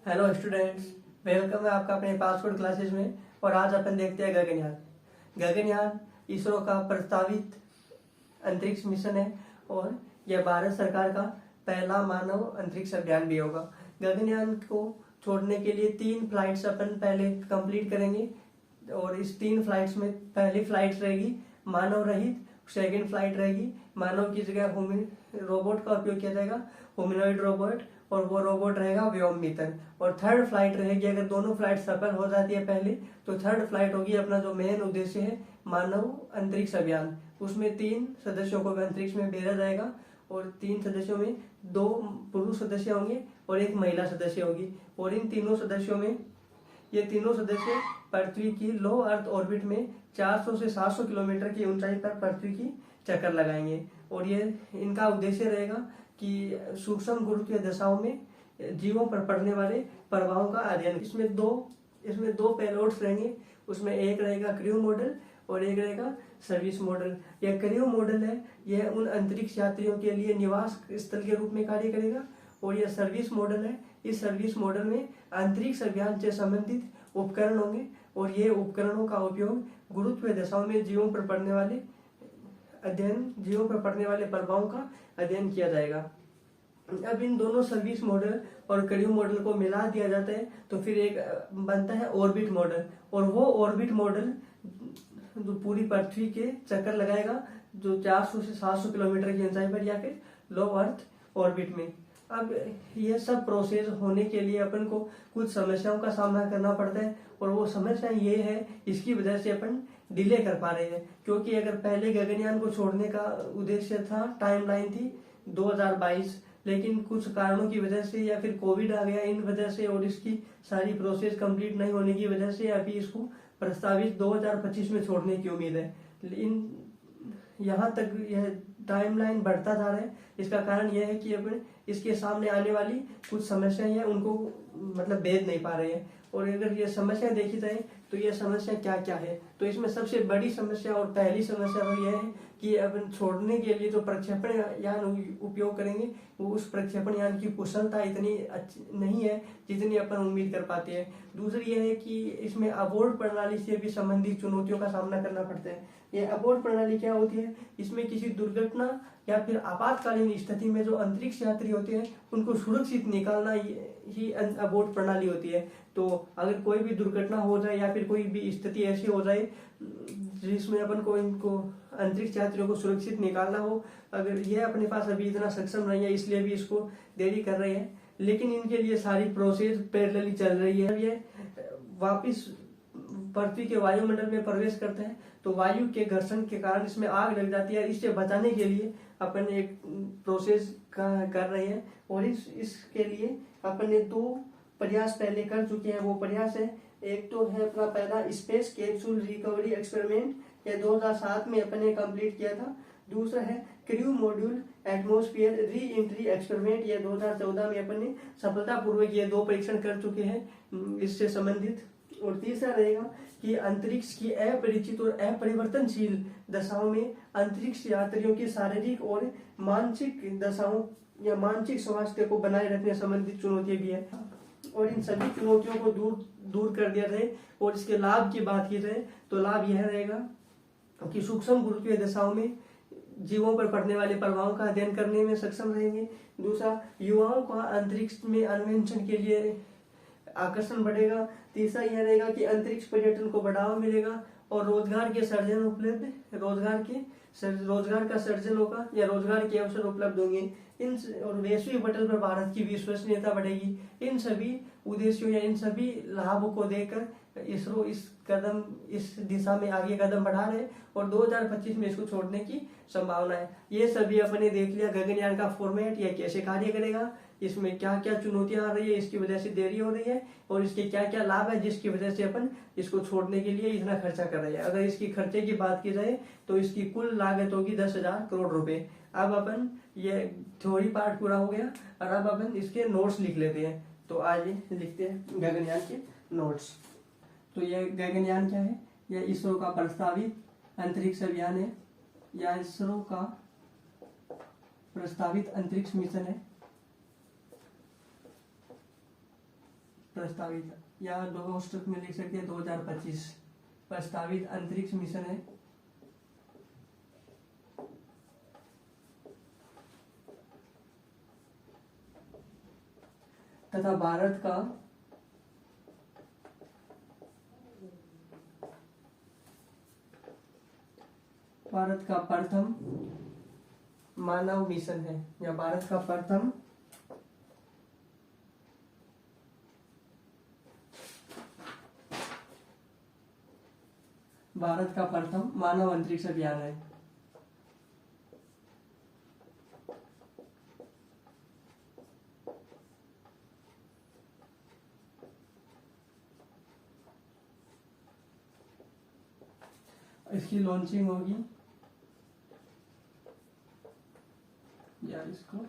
Hello students, welcome है आपका अपने पासपोर्ट क्लासेस में। और आज अपन देखते हैं गगनयान। गगनयान इसरो का प्रस्तावित अंतरिक्ष मिशन है और यह भारत सरकार का पहला मानव अंतरिक्ष अभियान भी होगा। गगनयान को छोड़ने के लिए 3 फ्लाइट्स अपन पहले कंप्लीट करेंगे और इस 3 फ्लाइट्स में पहली फ्लाइट रहेगी मानव रहित, सेकंड फ्लाइट रहेगी मानव की जगह रोबोट का उपयोग किया जाएगा, ह्यूमनॉइड रोबोट, और वो रोबोट रहेगा व्योममित्र। और थर्ड फ्लाइट रहेगी, अगर दोनों फ्लाइट सफल हो जाती है पहले, तो थर्ड फ्लाइट होगी अपना जो मेन उद्देश्य है मानव अंतरिक्ष अभियान। उसमें 3 सदस्यों को अंतरिक्ष में भेजा जाएगा और 3 सदस्यों में 2 पुरुष सदस्य होंगे और 1 महिला सदस्य होगी। और इन तीनों सदस्यों में ये तीनों सदस्य पृथ्वी की लो अर्थ ऑर्बिट में 400 से 700 किलोमीटर की ऊंचाई पर पृथ्वी की चक्कर लगाएंगे। और ये इनका उद्देश्य रहेगा कि सूक्ष्म गुरुत्वीय दशाओं में जीवों पर पड़ने वाले प्रभावों का अध्ययन। इसमें दो पेलोड्स रहेंगे। उसमें एक रहेगा क्रू मॉडल और एक रहेगा सर्विस मॉडल। यह क्रू मॉडल है, यह उन अंतरिक्ष यात्रियों के लिए निवास स्थल के रूप में कार्य करेगा। और यह सर्विस मॉडल है, इस सर्विस मॉडल में अंतरिक्ष अभियान से संबंधित उपकरण होंगे और ये उपकरणों का उपयोग गुरुत्वीय दशाओं में जीवों पर पड़ने वाले प्रभावों का अध्ययन किया जाएगा। अब इन दोनों सर्विस मॉडल और क्रू मॉडल को मिला दिया जाता है तो फिर एक बनता है ऑर्बिट मॉडल। और वो ऑर्बिट मॉडल जो पूरी पृथ्वी के चक्कर लगाएगा, जो 400 से 700 किलोमीटर की ऊंचाई पर या फिर लो अर्थ ऑर्बिट में। अब ये सब प्रोसेस होने के लिए अपन को कुछ समस्याओं का सामना करना पड़ता है और वो समस्या ये है, इसकी वजह से अपन डिले कर पा रहे हैं। क्योंकि अगर पहले गगनयान को छोड़ने का उद्देश्य था, टाइमलाइन थी 2022, लेकिन कुछ कारणों की वजह से या फिर कोविड आ गया इन वजह से और इसकी सारी प्रोसेस कंप्लीट नहीं होने की वजह से अभी इसको प्रस्तावित 2025 में छोड़ने की उम्मीद है। लेकिन यहाँ तक यह टाइमलाइन बढ़ता जा रहा है। इसका कारण यह है कि अपन इसके सामने आने वाली कुछ समस्याएं हैं उनको भेद नहीं पा रहे हैं। और अगर ये समस्या देखी जाए तो ये समस्या क्या क्या है, तो इसमें सबसे बड़ी समस्या और पहली समस्या तो यह है कि अपन छोड़ने के लिए जो प्रक्षेपण यान उपयोग करेंगे वो उस प्रक्षेपण यान की कुशलता इतनी अच्छी नहीं है जितनी अपन उम्मीद कर पाते हैं। दूसरी यह है कि इसमें अबोर्ड प्रणाली से भी संबंधित चुनौतियों का सामना करना पड़ता है। ये अबोर्ड प्रणाली क्या होती है? इसमें किसी दुर्घटना या फिर आपातकालीन स्थिति में जो अंतरिक्ष यात्री होते हैं उनको सुरक्षित निकालना ही अबोर्ड प्रणाली होती है। तो अगर कोई भी दुर्घटना हो जाए या फिर कोई भी स्थिति ऐसी हो जाए जिसमें अपन को इनको अंतरिक्ष यात्रियों को सुरक्षित निकालना हो, अगर ये अपने पास अभी इतना सक्षम नहीं है, इसलिए भी इसको देरी कर रहे हैं। लेकिन इनके लिए सारी प्रोसेस पैरेलली चल रही है। ये वापिस पृथ्वी के वायुमंडल में प्रवेश करते हैं तो वायु के घर्षण के कारण इसमें आग लग जाती है। इससे बचाने के लिए अपन एक प्रोसेस कर रहे हैं और इसके लिए अपन ने 2 प्रयास पहले कर चुके हैं। वो प्रयास है, एक तो है अपना पहला स्पेस कैप्सूल रिकवरी एक्सपेरिमेंट, ये 2007 में अपन ने कंप्लीट किया था। दूसरा है crew module atmosphere re entry experiment, ये 2014 में अपन ने सफलतापूर्वक ये 2 परीक्षण कर चुके हैं इससे संबंधित। और तीसरा रहेगा कि अंतरिक्ष की अपरिचित और अपरिवर्तनशील दशाओं में अंतरिक्ष यात्रियों की शारीरिक और मानसिक दशाओं या मानसिक स्वास्थ्य को बनाए रखने संबंधित चुनौतियां भी है। और इन सभी चुनौतियों को दूर कर दिया जाए और इसके लाभ की बात की जाए तो लाभ यह रहेगा कि सूक्ष्म गुरुत्वीय दशाओं में जीवों पर पड़ने वाले प्रभावों का अध्ययन करने में सक्षम रहेंगे। दूसरा, युवाओं का अंतरिक्ष में अन्वेषण के लिए आकर्षण बढ़ेगा। तीसरा यह रहेगा कि अंतरिक्ष पर्यटन को बढ़ावा मिलेगा और रोजगार का सर्जन होगा या रोजगार के अवसर उपलब्ध होंगे। और वैश्विक पटल पर भारत की विश्वसनीयता बढ़ेगी। इन सभी उद्देश्यों या इन सभी लाभों को देखकर इसरो इस दिशा में आगे कदम बढ़ा रहे और 2025 में इसको छोड़ने की संभावना है। ये सभी अपने देख लिया गगनयान का फॉर्मेट, या कैसे कार्य करेगा, इसमें क्या क्या चुनौतियां आ रही है, इसकी वजह से देरी हो रही है और इसके क्या क्या लाभ है जिसकी वजह से अपन इसको छोड़ने के लिए इतना खर्चा कर रहे हैं। अगर इसकी खर्चे की बात की जाए तो इसकी कुल लागत होगी 10,000 करोड़ रुपए। अब अपन ये थ्योरी पार्ट पूरा हो गया और अब अपन इसके नोट्स लिख लेते हैं। तो आज लिखते हैं गगनयान के नोट्स। तो ये गगनयान क्या है? यह इसरो का प्रस्तावित अंतरिक्ष अभियान है या इसरो का प्रस्तावित अंतरिक्ष मिशन है। प्रस्तावित, या दो कोष्टक में लिख सकते हैं 2025 प्रस्तावित अंतरिक्ष मिशन है तथा भारत का प्रथम मानव मिशन है, या भारत का प्रथम मानव अंतरिक्ष अभियान है। इसकी लॉन्चिंग होगी, या इसको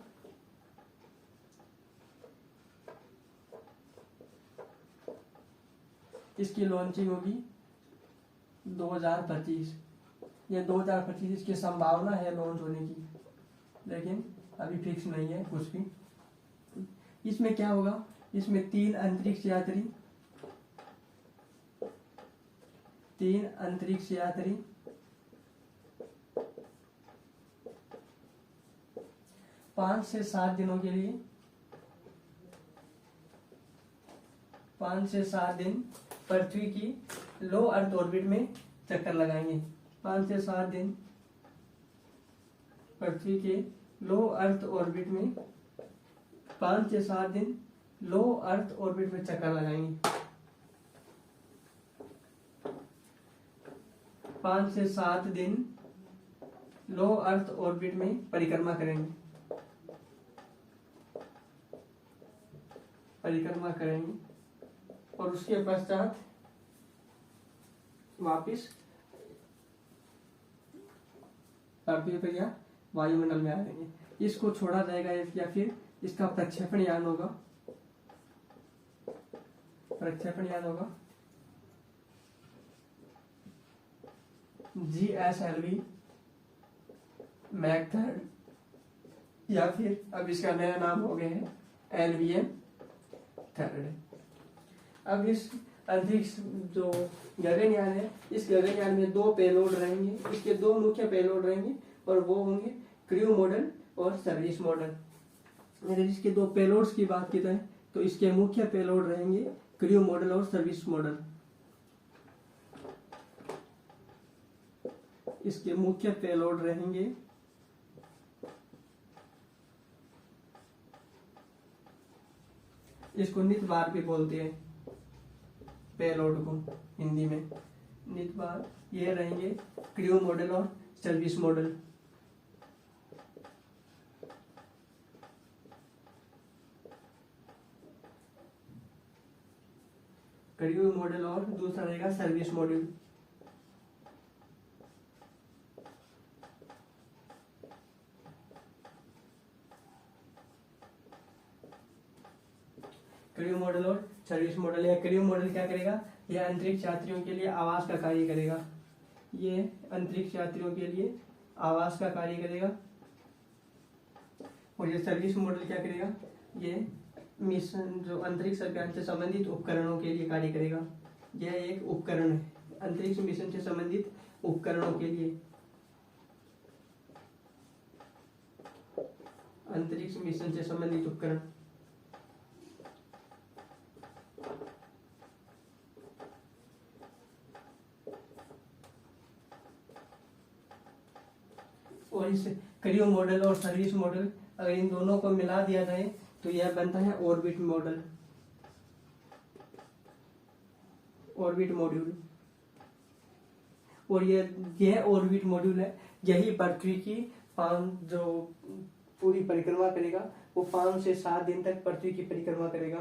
इसकी लॉन्चिंग होगी 2025, या 2025 इसकी संभावना है लॉन्च होने की, लेकिन अभी फिक्स नहीं है कुछ भी। इसमें क्या होगा, इसमें 3 अंतरिक्ष यात्री 5 से 7 दिनों के लिए 5 से 7 दिन पृथ्वी की लो अर्थ ऑर्बिट में चक्कर लगाएंगे। 5 से 7 दिन पृथ्वी के लो अर्थ ऑर्बिट में 5 से 7 दिन लो अर्थ ऑर्बिट में चक्कर लगाएंगे। 5 से 7 दिन लो अर्थ ऑर्बिट में परिक्रमा करेंगे और उसके पश्चात वापिस पृथ्वी पर या वायुमंडल में आ जाएंगे। इसको छोड़ा जाएगा या फिर इसका प्रक्षेपण यान होगा GSLV मैक 3, या फिर अब इसका नया नाम हो गया है LVM 3। अब इस अंतरिक्ष जो गगनयान है, इस गगनयान में 2 पेलोड रहेंगे। इसके 2 मुख्य पेलोड रहेंगे और वो होंगे क्रू मॉडल और सर्विस मॉडल। अगर इसके 2 पेलोड्स की बात की जाए तो इसके मुख्य पेलोड रहेंगे क्रू मॉडल और सर्विस मॉडल। इसके मुख्य पेलोड रहेंगे इसको नित बार भी बोलते हैं, पेलोड को हिंदी में नित बार। ये रहेंगे क्रू मॉडल और सर्विस मॉडल। क्रू मॉडल और दूसरा रहेगा सर्विस मॉडल। क्रू मॉडल और सर्विस मॉडल है। क्रू मॉडल क्या करेगा, यह अंतरिक्ष यात्रियों के लिए आवास का कार्य करेगा। ये अंतरिक्ष यात्रियों के लिए आवास का कार्य करेगा। और ये सर्विस मॉडल क्या करेगा, ये मिशन जो अंतरिक्ष अभियान से संबंधित उपकरणों के लिए कार्य करेगा। यह एक उपकरण है अंतरिक्ष मिशन से संबंधित उपकरणों के लिए। अंतरिक्ष मिशन से संबंधित उपकरण और इस क्रू मॉडल और सर्विस मॉडल अगर इन दोनों को मिला दिया जाए तो यह बनता है ऑर्बिट मॉडल, ऑर्बिट मॉड्यूल। और यह ऑर्बिट मॉड्यूल है, यही पृथ्वी की जो पूरी परिक्रमा करेगा, वो 5 से 7 दिन तक पृथ्वी की परिक्रमा करेगा।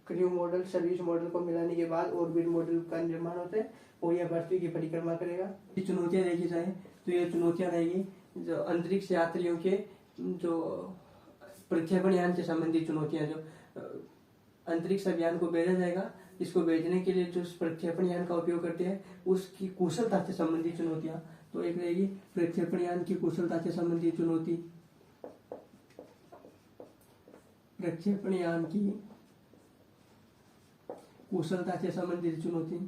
क्रू मॉडल सर्विस मॉडल को मिलाने के बाद ऑर्बिट मॉडल का निर्माण होता है और यह पृथ्वी की परिक्रमा करेगा। ये चुनौतियां देखी जाए तो ये चुनौतियां रहेगी जो अंतरिक्ष यात्रियों के जो प्रक्षेपण यान से संबंधित चुनौतियां, जो अंतरिक्ष अभियान को भेजा जाएगा, इसको भेजने के लिए जो प्रक्षेपण यान का उपयोग करते हैं उसकी कुशलता से संबंधित चुनौतियां। तो एक रहेगी प्रक्षेपण यान की कुशलता से संबंधित चुनौती, प्रक्षेपण यान की कुशलता से संबंधित चुनौती।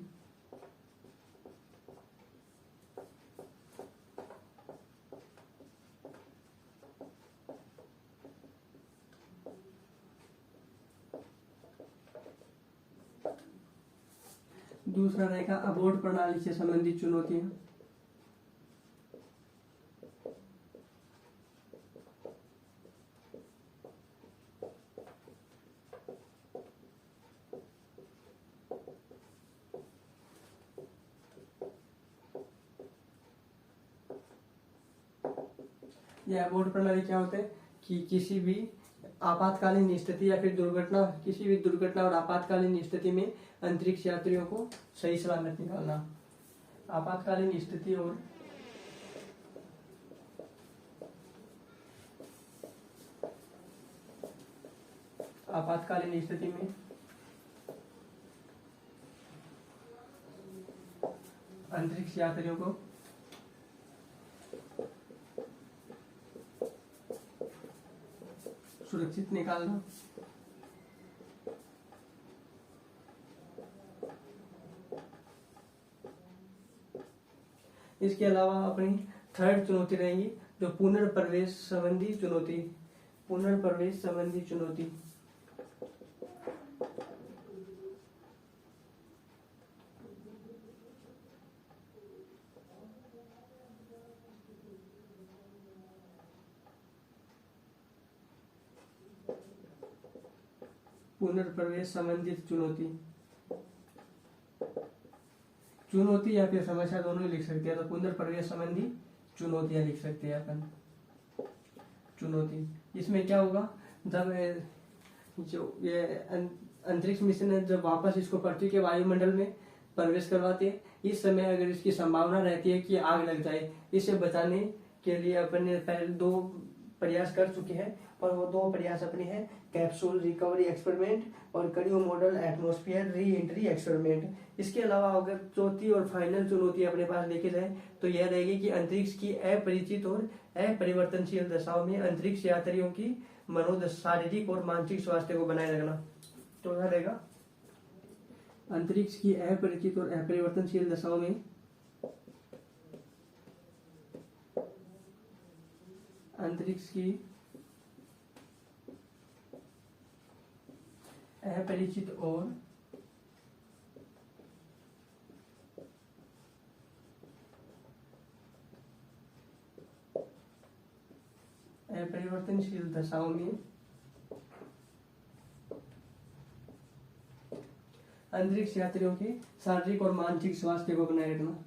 दूसरा रहेगा अबोर्ड प्रणाली से संबंधित चुनौतियां। यह अबोर्ड प्रणाली क्या होता है कि किसी भी आपातकालीन स्थिति या फिर दुर्घटना, किसी भी दुर्घटना और आपातकालीन स्थिति में अंतरिक्ष यात्रियों को सही सलामत निकालना। आपातकालीन स्थिति और आपातकालीन स्थिति में अंतरिक्ष यात्रियों को सुरक्षित निकालना। इसके अलावा अपनी थर्ड चुनौती रहेगी जो पुनर्प्रवेश संबंधी चुनौती। पुनर्प्रवेश संबंधी चुनौती पुनर्प्रवेश संबंधित चुनौती। चुनौती या फिर समस्या दोनों ही लिख सकते हैं, तो पुनर्प्रवेश संबंधी चुनौतियां लिख सकते हैं अपन। चुनौती इसमें क्या होगा, जब जो ये अंतरिक्ष मिशन है जब वापस इसको पृथ्वी के वायुमंडल में प्रवेश करवाते हैं, इस समय अगर इसकी संभावना रहती है कि आग लग जाए, इसे बचाने के लिए अपन ने पहले 2 प्रयास कर चुके हैं, और वो 2 प्रयास अपने हैं कैप्सूल रिकवरी एक्सपेरिमेंट और crew model atmosphere re entry experiment. इसके अलावा अगर चौथी और फाइनल चुनौती अपने पास लेके जाए तो यह रहेगी कि अंतरिक्ष की अपरिचित और अपरिवर्तनशील दशाओं में अंतरिक्ष यात्रियों की मनोदशा, शारीरिक और मानसिक स्वास्थ्य को बनाए रखना। तो यह रहेगा अंतरिक्ष की अपरिचित और अपरिवर्तनशील दशाओं में अंतरिक्ष की अपरिचित और अपरिवर्तनशील दशाओं में अंतरिक्ष यात्रियों के शारीरिक और मानसिक स्वास्थ्य को बनाए रखना।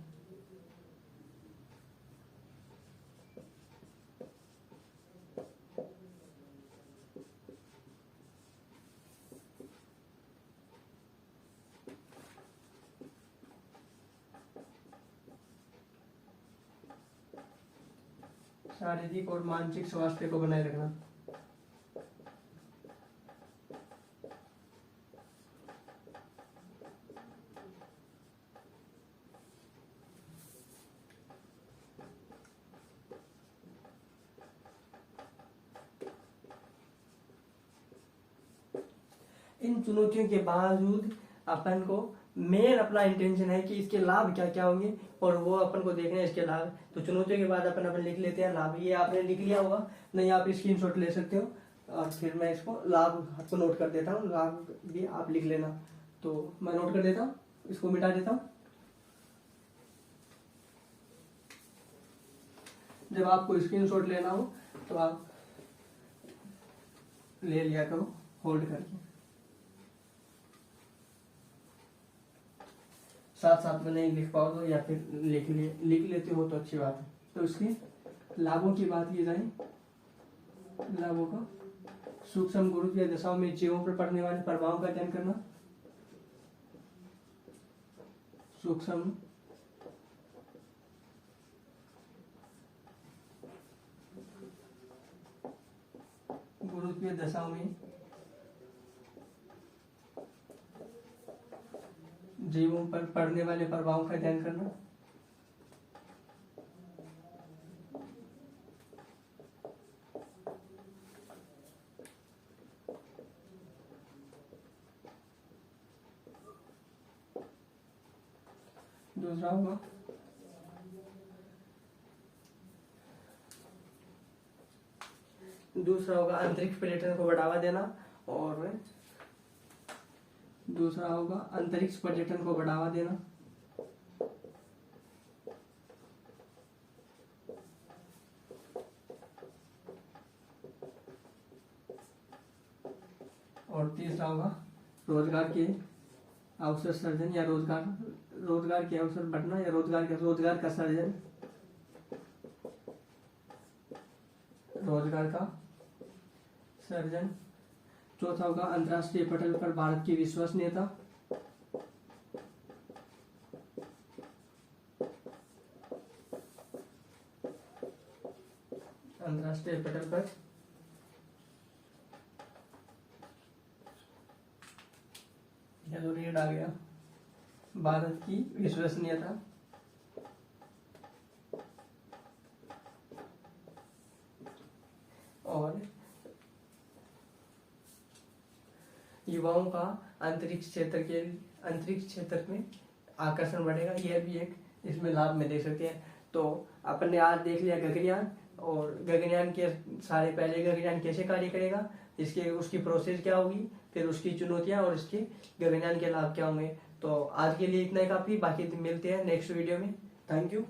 शारीरिक और मानसिक स्वास्थ्य को बनाए रखना। इन चुनौतियों के बावजूद अपन को मेन अपना इंटेंशन है कि इसके लाभ क्या क्या होंगे, और वो अपन को देखना है इसके लाभ। तो चुनौतियों के बाद अपन लिख लेते हैं लाभ। ये आपने लिख लिया होगा, नहीं आप स्क्रीनशॉट ले सकते हो, और फिर मैं इसको लाभ आपको नोट कर देता हूँ। लाभ भी आप लिख लेना। तो मैं नोट कर देता हूँ, इसको मिटा देता हूँ। जब आपको स्क्रीनशॉट लेना हो तो आप ले लिया करो होल्ड करके, साथ साथ में नहीं लिख पाओ तो या फिर लिख लेते हो तो अच्छी बात है। तो इसकी लाभों की बात की जाए, लाभों का सूक्ष्म गुरुत्वीय दशाओं में जीवों पर पड़ने वाले प्रभावों का अध्ययन करना। सूक्ष्म गुरुत्वीय दशाओं में जीवों पर पड़ने वाले प्रभावों का अध्ययन करना। दूसरा होगा अंतरिक्ष पर्यटन को बढ़ावा देना, और दूसरा होगा अंतरिक्ष पर्यटन को बढ़ावा देना। और तीसरा होगा रोजगार के अवसर सृजन, या रोजगार के अवसर बढ़ना, या रोजगार का सृजन, रोजगार का सृजन। चौथा होगा अंतर्राष्ट्रीय पटल पर भारत की विश्वसनीयता। अंतर्राष्ट्रीय पटल पर रीड आ गया, भारत की विश्वसनीयता। और युवाओं का अंतरिक्ष क्षेत्र में आकर्षण बढ़ेगा, यह भी एक इसमें लाभ में देख सकते हैं। तो अपन ने आज देख लिया गगनयान, और गगनयान के सारे पहले गगनयान कैसे कार्य करेगा, उसकी प्रोसेस क्या होगी, फिर उसकी चुनौतियां और इसके गगनयान के लाभ क्या होंगे। तो आज के लिए इतना ही काफी, बाकी मिलते हैं नेक्स्ट वीडियो में। Thank you.